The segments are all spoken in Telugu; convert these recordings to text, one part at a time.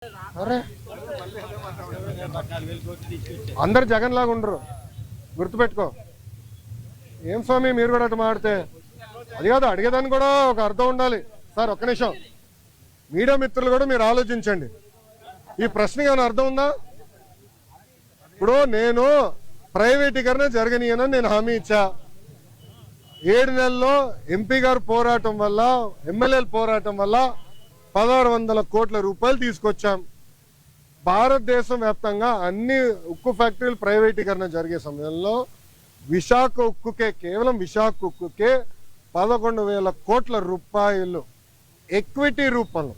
అరే అందరు జగన్ లాగా ఉండరు, గుర్తుపెట్టుకో. ఏం స్వామి మీరు కూడా అటు మాడితే అది కాదు, అడిగేదాన్ని కూడా ఒక అర్థం ఉండాలి. సార్ ఒక్క నిమిషం, మీడియా మిత్రులు కూడా మీరు ఆలోచించండి. ఈ ప్రశ్నకి ఏమైనా అర్థం ఉందా? ఇప్పుడు నేను ప్రైవేటీకరణ జరగనీయనని నేను హామీ ఇచ్చా. 7 నెలల్లో ఎంపీ గారు పోరాటం వల్ల, ఎమ్మెల్యేల పోరాటం వల్ల 1600 కోట్ల రూపాయలు తీసుకొచ్చాం. భారతదేశం వ్యాప్తంగా అన్ని ఉక్కు ఫ్యాక్టరీలు ప్రైవేటీకరణ జరిగే సమయంలో విశాఖ ఉక్కుకే, కేవలం విశాఖ ఉక్కుకే 11,000 కోట్ల రూపాయలు ఎక్విటీ రూపంలో,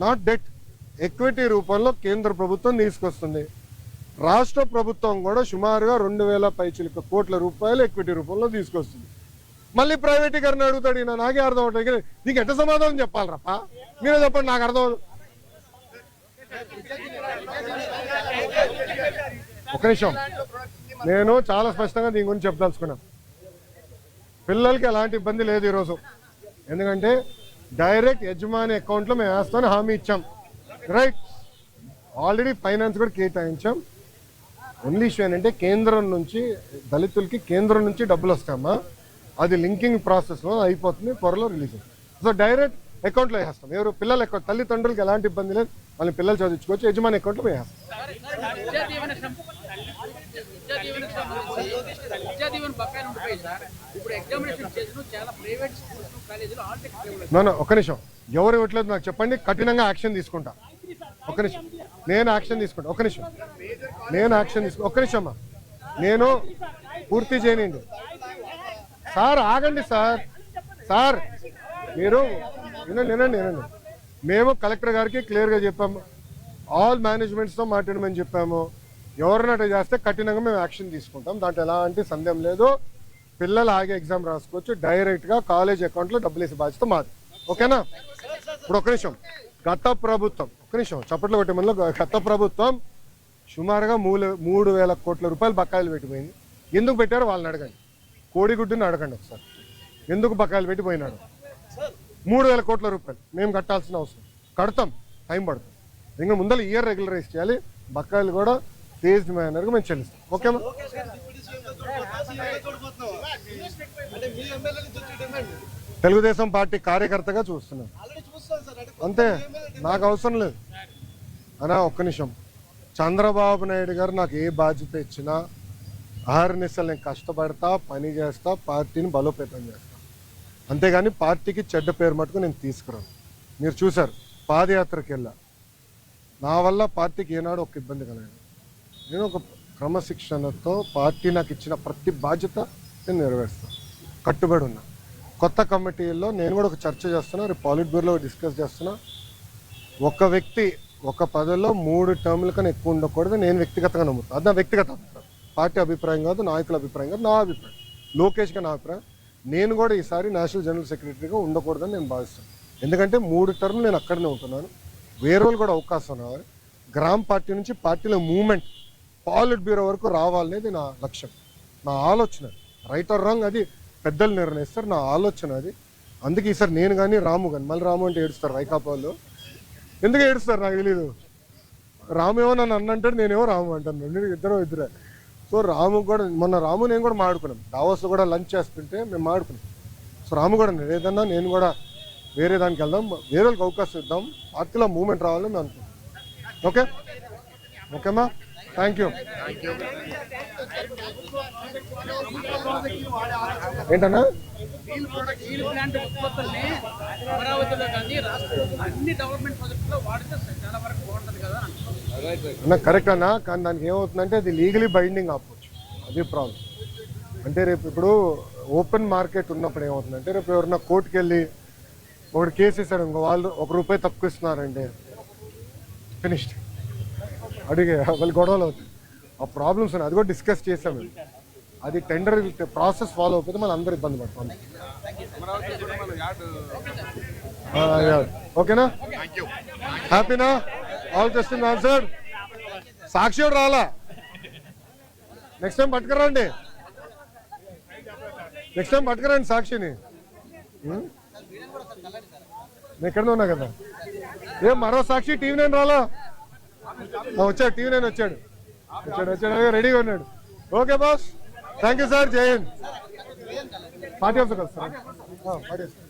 నాట్ డెట్, ఎక్విటీ రూపంలో కేంద్ర ప్రభుత్వం తీసుకొస్తుంది. రాష్ట్ర ప్రభుత్వం కూడా సుమారుగా 2,000 పైచిలుక కోట్ల రూపాయలు ఎక్విటీ రూపంలో తీసుకొస్తుంది. మళ్ళీ ప్రైవేటీకరణ అడుగుతాడు. నాకే అర్థం అవుతుంది, నీకు ఎంత సమాధానం చెప్పాలి రప్ప, మీరే చెప్పండి, నాకు అర్థం. ఒక నిమిషం, నేను చాలా స్పష్టంగా దీని గురించి చెప్పదలుచుకున్నాను. పిల్లలకి ఎలాంటి ఇబ్బంది లేదు ఈరోజు, ఎందుకంటే డైరెక్ట్ యజమాని అకౌంట్లో మేము వేస్తామని హామీ ఇచ్చాం. రైట్, ఆల్రెడీ ఫైనాన్స్ కూడా కేటాయించాం. ఓన్లీ ఇష్యూ ఏంటంటే కేంద్రం నుంచి దళితులకి కేంద్రం నుంచి డబ్బులు వస్తామా, అది లింకింగ్ ప్రాసెస్లో అయిపోతుంది, త్వరలో రిలీజ్ అవుతుంది. సో డైరెక్ట్ అకౌంట్లో వేస్తాం. ఎవరు పిల్లల అకౌంట్, తల్లిదండ్రులకి ఎలాంటి ఇబ్బంది లేదు, వాళ్ళని పిల్లలు చదివించుకోవచ్చు, యజమాని అకౌంట్లో వేస్తాం. ఒక నిమిషం, ఎవరు ఇవ్వట్లేదు నాకు చెప్పండి, కఠినంగా యాక్షన్ తీసుకుంటా. ఒక నిమిషం, నేను యాక్షన్ తీసుకుంటా. ఒక నిమిషం, నేను యాక్షన్ తీసుకుంటా. ఒక్క నిమిషం అమ్మా, నేను పూర్తి చేయనండి. సార్ ఆగండి సార్, సార్ మీరు వినండి. మేము కలెక్టర్ గారికి క్లియర్గా చెప్పాము, ఆల్ మేనేజ్మెంట్స్తో మాట్లాడమని చెప్పాము. ఎవరినట్టు చేస్తే కఠినంగా మేము యాక్షన్ తీసుకుంటాం, దాంట్లో ఎలాంటి సందేహం లేదు. పిల్లలు ఆగే ఎగ్జామ్ రాసుకోవచ్చు, డైరెక్ట్గా కాలేజ్ అకౌంట్లో డబ్బులు వేసే బాధ్యత మాది. ఓకేనా? ఇప్పుడు ఒక నిమిషం, గత ప్రభుత్వం, ఒక నిమిషం చప్పట్లు కొట్టే మనలో, గత ప్రభుత్వం సుమారుగా 3,000 కోట్ల రూపాయలు బకాయిలు పెట్టిపోయింది. ఎందుకు పెట్టారో వాళ్ళని అడగండి, కోడిగుడ్డుని అడగండి ఒకసారి, ఎందుకు బకాయిలు పెట్టిపోయినాడు. 3,000 కోట్ల రూపాయలు మేము కట్టాల్సిన అవసరం, కడతాం, టైం పడుతుంది. ఇంకా ముందర ఇయర్ రెగ్యులరైజ్ చేయాలి, బకాయిలు కూడా ఫేజ్డ్ మేనర్గా మేము చెల్లిస్తాం. ఓకేమా? తెలుగుదేశం పార్టీ కార్యకర్తగా చూస్తున్నాను అంతే, నాకు అవసరం లేదు అనా. ఒక్క నిమిషం, చంద్రబాబు నాయుడు గారు నాకు ఏ బాధ్యత ఇచ్చినా అహర్నిశలు నేను కష్టపడతా, పని చేస్తా, పార్టీని బలోపేతం చేస్తా, అంతేగాని పార్టీకి చెడ్డ పేరు మటుకు నేను తీసుకురాను. మీరు చూశారు, పాదయాత్రకి వెళ్ళా, నా వల్ల పార్టీకి ఏనాడు ఒక ఇబ్బంది కలగదు. నేను ఒక క్రమశిక్షణతో పార్టీ నాకు ఇచ్చిన ప్రతి బాధ్యత నేను నెరవేరుస్తాను, కట్టుబడి ఉన్నా. కొత్త కమిటీల్లో నేను కూడా ఒక చర్చ చేస్తున్నా, రేపు పాలిట్ బ్యూరోలో డిస్కస్ చేస్తున్నా. ఒక వ్యక్తి ఒక పదవిలో 3 టర్ముల కన్నా ఎక్కువ ఉండకూడదు, నేను వ్యక్తిగతంగా నమ్ముతాను. అది నా వ్యక్తిగత అభిప్రాయం, పార్టీ అభిప్రాయం కాదు, నాయకుల అభిప్రాయం కాదు, నా అభిప్రాయం, లోకేష్గా నా అభిప్రాయం. నేను కూడా ఈసారి నేషనల్ జనరల్ సెక్రటరీగా ఉండకూడదని నేను భావిస్తాను. ఎందుకంటే 3 టర్ములు నేను అక్కడనే ఉంటున్నాను, వేరే వాళ్ళు కూడా అవకాశం రావాలి. గ్రామ పార్టీ నుంచి పార్టీలో మూవ్మెంట్ పాలిట్ బ్యూరో వరకు రావాలనేది నా లక్ష్యం, నా ఆలోచన. రైట్ ఆర్ రాంగ్ అది పెద్దలు నిర్ణయిస్తారు, నా ఆలోచన అది. అందుకే ఈసారి నేను కానీ రాము కానీ, మళ్ళీ రాము అంటే ఏడుస్తారు వైకాపా వాళ్ళు, ఎందుకు ఏడుస్తారు నాకు తెలీదు. రాము ఏమో నన్ను అన్నంటాడు, నేనేమో రాము అంటాను, ఇద్దరే. సో రాము కూడా, మొన్న రాము నేను కూడా మాడుకున్నాం, దావోస్లో కూడా లంచ్ చేస్తుంటే మేము మాడుకున్నాం. సో రాము కూడా ఏదన్నా నేను కూడా వేరే దానికి వెళ్దాం, వేరే వాళ్ళకి అవకాశం ఇద్దాం, పార్టీలో మూవ్మెంట్ రావాలని మేము అనుకుంటాం. ఓకే ఓకేమ్మా, థ్యాంక్ యూ. ఏంటన్నా అన్న కరెక్ట్ అన్నా, కానీ దానికి ఏమవుతుందంటే అది లీగలీ బైండింగ్ ఆపవచ్చు, అది ప్రాబ్లం. అంటే రేపు ఇప్పుడు ఓపెన్ మార్కెట్ ఉన్నప్పుడు ఏమవుతుందంటే, రేపు ఎవరన్నా కోర్టుకు వెళ్ళి ఒకటి కేసు ఇస్తారు, ఇంకో వాళ్ళు ₹1 తక్కువ ఇస్తున్నారంటే ఫినిష్డ్, అడిగే వాళ్ళు గొడవలు అవుతాయి, ఆ ప్రాబ్లమ్స్ ఉన్నాయి. అది కూడా డిస్కస్ చేసాం మేము, అది టెండర్ ప్రాసెస్ ఫాలో అయిపోతే మనం అందరూ ఇబ్బంది పడతాం. ఓకేనా, హ్యాపీనా? All question answered. సాక్షి రాలా, నెక్స్ట్ టైం పట్టుకురండి, సాక్షిని. నేను ఎక్కడ ఉన్నా కదా. ఏం మరో సాక్షి టీవీ నేను రాలా వచ్చాడు టీవీ నేను వచ్చాడు రెడీగా ఉన్నాడు. Okay boss, thank you sir, జై హింద్. పార్టీ ఆఫీస్కి వస్తాను.